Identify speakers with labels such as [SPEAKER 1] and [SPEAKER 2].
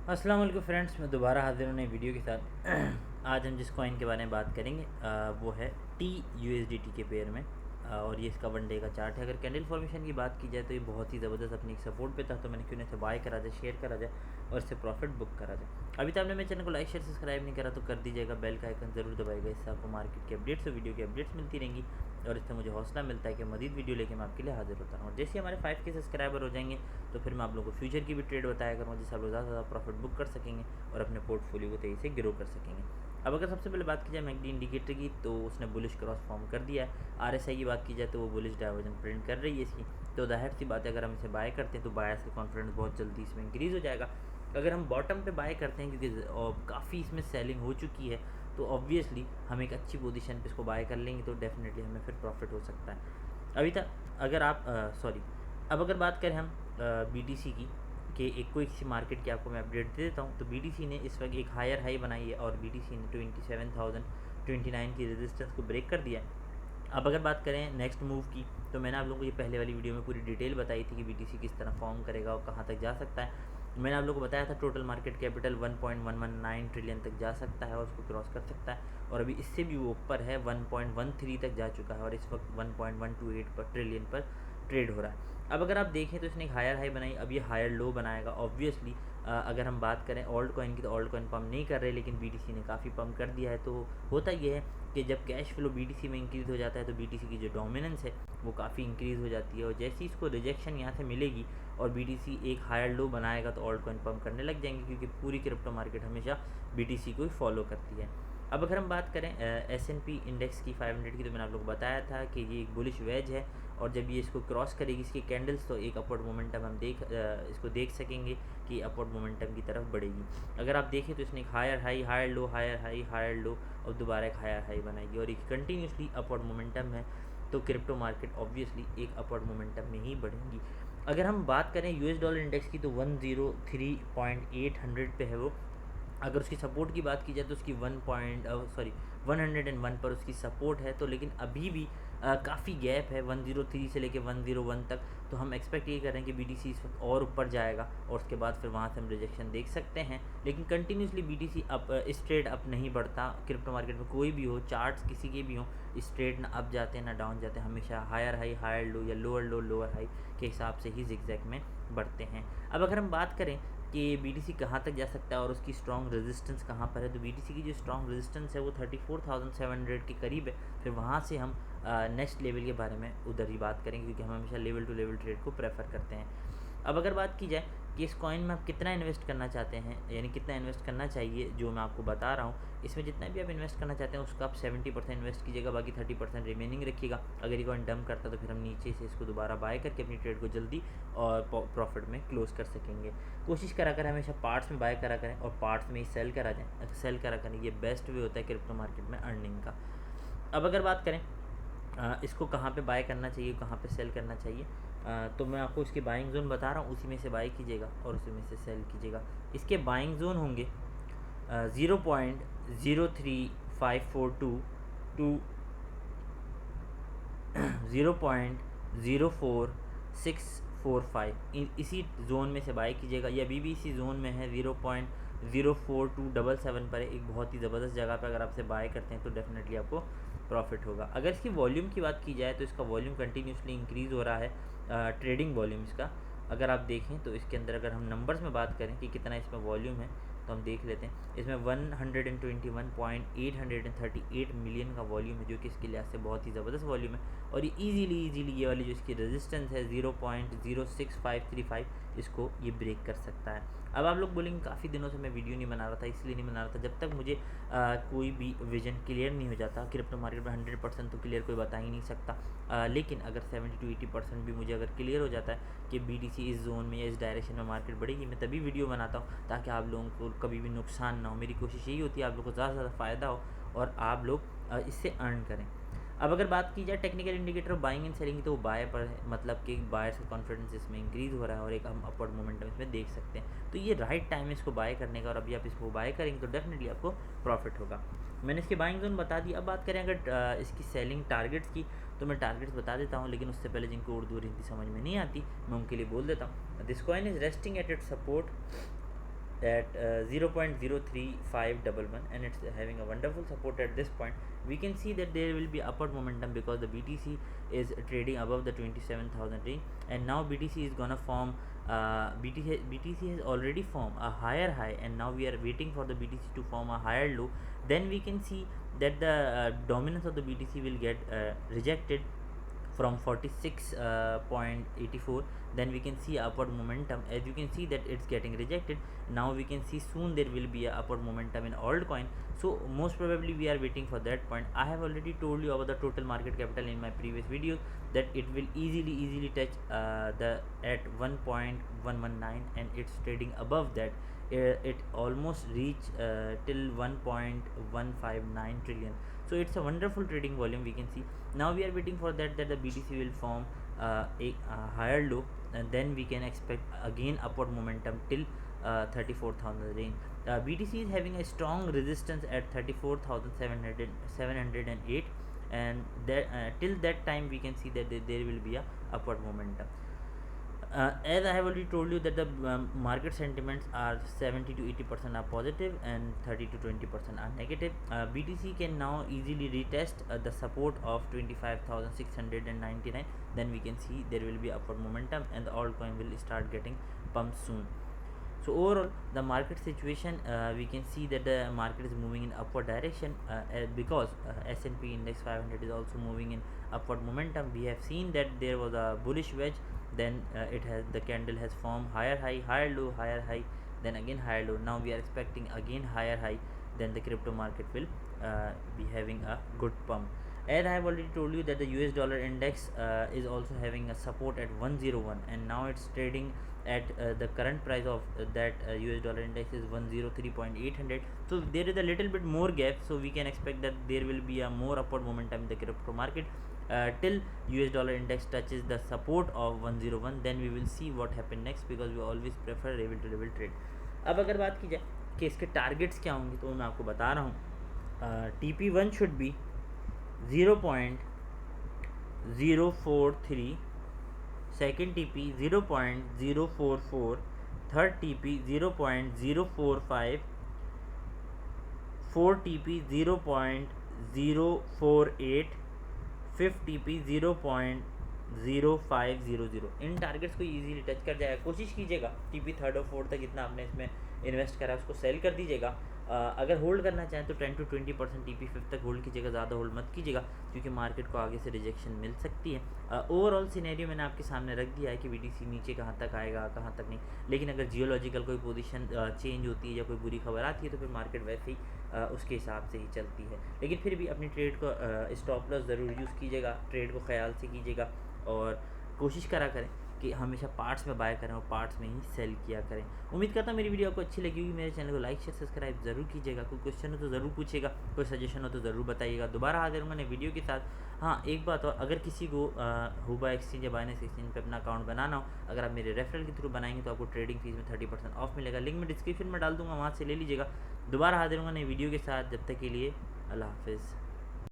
[SPEAKER 1] अस्सलाम वालेकुम फ्रेंड्स, मैं दोबारा हाजिर हूँ नई वीडियो के साथ। आज हम जिस कॉइन के बारे में बात करेंगे वो है TUSDT के पेयर में। और ये इसका वन डे का चार्ट है। अगर कैंडल फॉर्मेशन की बात की जाए तो ये बहुत ही ज़बरदस्त अपनी एक सपोर्ट पे था, तो मैंने क्यों ना इसे बाय करा जाए, शेयर करा जाए और इससे प्रॉफिट बुक करा जाए। अभी तक आपने मेरे चैनल को लाइक शेयर सब्सक्राइब नहीं करा तो कर दीजिएगा, बेल का आइकन ज़रूर दबाइएगा। इससे आपको मार्केट की अपडेट्स और वीडियो की अपडेट्स मिलती रहेंगी और इससे मुझे हौसला मिलता है कि मज़ीद वीडियो लेके मैं आपके लिए हाजिर होता हूँ। और जैसे हमारे 5K सब्सक्राइबर हो जाएंगे तो फिर मैं आप लोगों को फ्यूचर की भी ट्रेड बताया करूँगा, जिससे आप लोग ज़्यादा से ज़्यादा प्रॉफिट बुक कर सकेंगे और अपने पोर्टफोलियो को तेज़ी से ग्रो कर सकेंगे। अब अगर सबसे पहले बात की जाए मैकडी इंडिकेटर की, तो उसने बुलिश क्रॉस फॉर्म कर दिया है। RSI की बात की जाए तो वो बुलिश डाइवर्जन प्रिंट कर रही है इसकी। तो जाहिर सी बात है, अगर हम इसे बाय करते हैं तो बायर्स का कॉन्फिडेंस बहुत जल्दी इसमें इंक्रीज़ हो जाएगा। अगर हम बॉटम पे बाय करते हैं क्योंकि काफ़ी इसमें सेलिंग हो चुकी है, तो ऑब्वियसली हम एक अच्छी पोजीशन पे इसको बाय कर लेंगे तो डेफिनेटली हमें फिर प्रॉफिट हो सकता है। अभी तक अगर आप सॉरी अब अगर बात करें हम BTC की, कि एक कोई सी मार्केट की आपको मैं अपडेट दे देता हूँ। तो BTC ने इस वक्त एक हायर हाई बनाई है और BTC ने 27,029 की रेजिस्टेंस को ब्रेक कर दिया है। अब अगर बात करें नेक्स्ट मूव की, तो मैंने आप लोगों को ये पहले वाली वीडियो में पूरी डिटेल बताई थी कि BTC किस तरह फॉर्म करेगा और कहाँ तक जा सकता है। मैंने आप लोगों को बताया था टोटल मार्केट कैपिटल 1.119 ट्रिलियन तक जा सकता है और उसको क्रॉस कर सकता है, और अभी इससे भी वो ऊपर है, 1.13 तक जा चुका है और इस वक्त 1.128 पर ट्रिलियन पर ट्रेड हो रहा है। अब अगर आप देखें तो इसने एक हायर हाई बनाई, अब ये हायर लो बनाएगा ऑब्वियसली। अगर हम बात करें ओल्ड कॉइन की, तो ओल्ड कॉइन पम्प नहीं कर रहे, लेकिन BTC ने काफ़ी पम्प कर दिया है। तो होता ये है कि जब कैश फ्लो BTC में इंक्रीज़ हो जाता है तो BTC की जो डोमिनेंस है वो काफ़ी इंक्रीज़ हो जाती है, और जैसे ही इसको रिजेक्शन यहाँ से मिलेगी और BTC एक हायर लो बनाएगा तो ओल्ड कॉइन पम्प करने लग जाएंगे, क्योंकि पूरी क्रिप्टो मार्केट हमेशा BTC को ही फॉलो करती है। अब अगर हम बात करें S&P इंडेक्स की 500 की, तो मैंने आप लोग को बताया था कि ये एक बुलिश वेज है, और जब ये इसको क्रॉस करेगी इसकी कैंडल्स, तो एक अपवर्ड मोमेंटम हम इसको देख सकेंगे कि अपवर्ड मोमेंटम की तरफ बढ़ेगी। अगर आप देखें तो इसने एक higher high, higher low, higher high, higher low और दोबारा एक हायर हाई बनाएगी, और एक कंटिन्यूसली अपवर्ड मोमेंटम है। तो क्रिप्टो मार्केट ऑब्वियसली एक अपवर्ड मोमेंटम में ही बढ़ेंगी। अगर हम बात करें US डॉलर इंडेक्स की, तो 103.800 पे है वो। अगर उसकी सपोर्ट की बात की जाए तो उसकी 101 पर उसकी सपोर्ट है, तो लेकिन अभी भी काफ़ी गैप है 103 से लेके 101 तक। तो हम एक्सपेक्ट ये कर रहे हैं कि BTC इस वक्त और ऊपर जाएगा और उसके बाद फिर वहाँ से हम रिजेक्शन देख सकते हैं। लेकिन कंटिन्यूसली BTC अप, इस ट्रेड अप नहीं बढ़ता। क्रिप्टो मार्केट में कोई भी हो, चार्ट्स किसी के भी हों, इस ट्रेड ना अप जाते हैं ना डाउन जाते हैं, हमेशा हायर हाई, हायर लो या लोअर लो, लोअर हाई के हिसाब से ही जिगजैग में बढ़ते हैं। अब अगर हम बात करें कि BTC कहाँ तक जा सकता है और उसकी स्ट्रॉन्ग रेजिस्टेंस कहाँ पर है, तो BTC की जो स्ट्रॉन्ग रेजिस्टेंस है वो 34,700 के करीब है। फिर वहाँ से हम नेक्स्ट लेवल के बारे में उधर ही बात करेंगे, क्योंकि हम हमेशा लेवल टू लेवल ट्रेड को प्रेफर करते हैं। अब अगर बात की जाए कि इस कॉइन में आप कितना इन्वेस्ट करना चाहते हैं, यानी कितना इन्वेस्ट करना चाहिए, जो मैं आपको बता रहा हूँ, इसमें जितना भी आप इन्वेस्ट करना चाहते हैं उसका आप 70% इन्वेस्ट कीजिएगा, बाकी 30% रिमेनिंग रखिएगा। अगर ये कॉइन डंप करता है तो फिर हम नीचे से इसको दोबारा बाय करके अपनी ट्रेड को जल्दी और प्रॉफिट में क्लोज कर सकेंगे। कोशिश करा करें हमेशा पार्ट्स में बाय करा करें और पार्ट्स में ही सेल करा करें, ये बेस्ट वे होता है क्रिप्टो मार्केट में अर्निंग का। अब अगर बात करें इसको कहाँ पे बाय करना चाहिए, कहाँ पे सेल करना चाहिए, तो मैं आपको इसके बाइंग जोन बता रहा हूँ, उसी में से बाय कीजिएगा और उसी में से सेल कीजिएगा। इसके बाइंग जोन होंगे 0.03542 टू 0.04645, इसी जोन में से बाय कीजिएगा। या अभी भी इसी जोन में है, 0.04277 पर एक बहुत ही ज़बरदस्त जगह पर अगर आपसे बाय करते हैं तो डेफिनेटली आपको प्रॉफिट होगा। अगर इसकी वॉल्यूम की बात की जाए तो इसका वॉल्यूम कंटिन्यूसली इंक्रीज़ हो रहा है, ट्रेडिंग वॉल्यूम इसका। अगर आप देखें तो इसके अंदर अगर हम नंबर्स में बात करें कि कितना इसमें वॉल्यूम है, तो हम देख लेते हैं। इसमें 121.838 मिलियन का वॉल्यूम है, जो कि इसके लिहाज से बहुत ही ज़बरदस्त वॉल्यूम है। और ये ईजीली ये वाली जो इसकी रेजिस्टेंस है 0.06535, इसको ये ब्रेक कर सकता है। अब आप लोग बोलेंगे काफ़ी दिनों से मैं वीडियो नहीं बना रहा था, इसलिए नहीं बना रहा था, जब तक मुझे कोई भी विजन क्लियर नहीं हो जाता। क्रिप्टो मार्केट में 100% तो क्लियर कोई बता ही नहीं सकता, लेकिन अगर 70 to 80% भी मुझे अगर क्लियर हो जाता है कि BTC इस जोन में या इस डायरेक्शन में मार्केट बढ़ेगी, मैं तभी वीडियो बनाता हूँ, ताकि आप लोगों को कभी भी नुकसान ना हो। मेरी कोशिश यही होती है आप लोगों को ज़्यादा से ज़्यादा फ़ायदा हो और आप लोग इससे अर्न करें। अब अगर बात की जाए technical indicator buying and selling की, तो वो बाय पर है, मतलब कि बायर्स का कॉन्फिडेंस इसमें इंक्रीज़ हो रहा है और एक हम अपवर्ड मोमेंटम इसमें देख सकते हैं। तो ये राइट टाइम है इसको बाय करने का, और अभी आप इसको बाय करेंगे तो डेफिनेटली आपको प्रॉफिट होगा। मैंने इसकी बाइंग जोन बता दी। अब बात करें अगर इसकी सेलिंग टारगेट्स की, तो मैं टारगेट्स बता देता हूँ, लेकिन उससे पहले जिनको उर्दू और हिंदी समझ में नहीं आती मैं उनके लिए बोल देता हूँ। This coin is resting at its support at 0.03511, and it's having a wonderful support at this point. We can see that there will be upward momentum because the BTC is trading above the 27,000 range, and now BTC is gonna form BTC has already formed a higher high, and now we are waiting for the BTC to form a higher low. Then we can see that the dominance of the BTC will get rejected from 46.84. Then we can see upward momentum. As you can see that it's getting rejected. Now we can see soon there will be a upward momentum in altcoin. So most probably we are waiting for that point. I have already told you about the total market capital in my previous videos, that it will easily touch the at 1.119, and it's trading above that. It almost reach till 1.159 trillion. So it's a wonderful trading volume. We can see now we are waiting for that the BTC will form a higher low, and then we can expect again upward momentum till 34,000 range. BTC is having a strong resistance at 34,708, and that till that time we can see that there will be a upward momentum. As I have already told you that the market sentiments are 70 to 80% are positive and 30 to 20% are negative. BTC can now easily retest the support of 25,699. Then we can see there will be upward momentum, and the altcoin will start getting pumped soon. So overall, the market situation, we can see that the market is moving in upward direction because S&P index 500 is also moving in upward momentum. We have seen that there was a bullish wedge, then the candle has formed higher high, higher low, higher high, then again higher low. Now we are expecting again higher high. Then the crypto market will be having a good pump. As I have already told you that the US dollar index is also having a support at 101, and now it's trading at the current price of that US dollar index is 103.800. So there is a little bit more gap, so we can expect that there will be a more upward momentum in the crypto market till US dollar index touches the support of 101. Then we will see what happen next, because we always prefer level to level trade. अब अगर बात की जाए कि इसके targets क्या होंगे, तो मैं आपको बता रहा हूँ. TP1 should be 0.043, second TP 0.044, third TP 0.045, fourth TP 0.048, fifth TP 0.0500. In targets को इजीली टच कर जाएगा. कोशिश कीजिएगा TP थर्ड और फोर्थ तक जितना आपने इसमें इन्वेस्ट करा उसको सेल कर दीजिएगा. अगर होल्ड करना चाहें तो 10 to 20% TP फिफ्थ तक होल्ड कीजिएगा, ज़्यादा होल्ड मत कीजिएगा, क्योंकि मार्केट को आगे से रिजेक्शन मिल सकती है. ओवरऑल सिनेरियो मैंने आपके सामने रख दिया है कि BTC नीचे कहाँ तक आएगा, कहाँ तक नहीं. लेकिन अगर जियोलॉजिकल कोई पोजीशन चेंज होती है या कोई बुरी खबर आती है, तो फिर मार्केट वैसे ही उसके हिसाब से ही चलती है. लेकिन फिर भी अपनी ट्रेड को स्टॉप लॉस ज़रूर यूज़ कीजिएगा, ट्रेड को ख्याल से कीजिएगा, और कोशिश करा करें कि हमेशा पार्ट्स में बाय करें और पार्ट्स में ही सेल किया करें. उम्मीद करता हूँ मेरी वीडियो आपको अच्छी लगी होगी. मेरे चैनल को लाइक शेयर सब्सक्राइब ज़रूर कीजिएगा. कोई क्वेश्चन हो तो ज़रूर पूछिएगा, कोई सजेशन हो तो ज़रूर बताइएगा. दोबारा हाजिर हूँ मैंने वीडियो के साथ. हाँ, एक बात और, अगर किसी को हुबा एक्सचेंज या बाइनेंस एक्सचेंज पे अपना अकाउंट बनाना हो, अगर आप मेरे रेफरल के थ्रू बनाएंगे तो आपको ट्रेडिंग फीस में 30% ऑफ मिलेगा. लिंक मैं डिस्क्रिप्शन में डाल दूँगा, वहाँ से ले लीजिएगा. दोबारा हाजिर हूँ नई वीडियो के साथ. जब तक के लिए अल्लाह हाफिज़.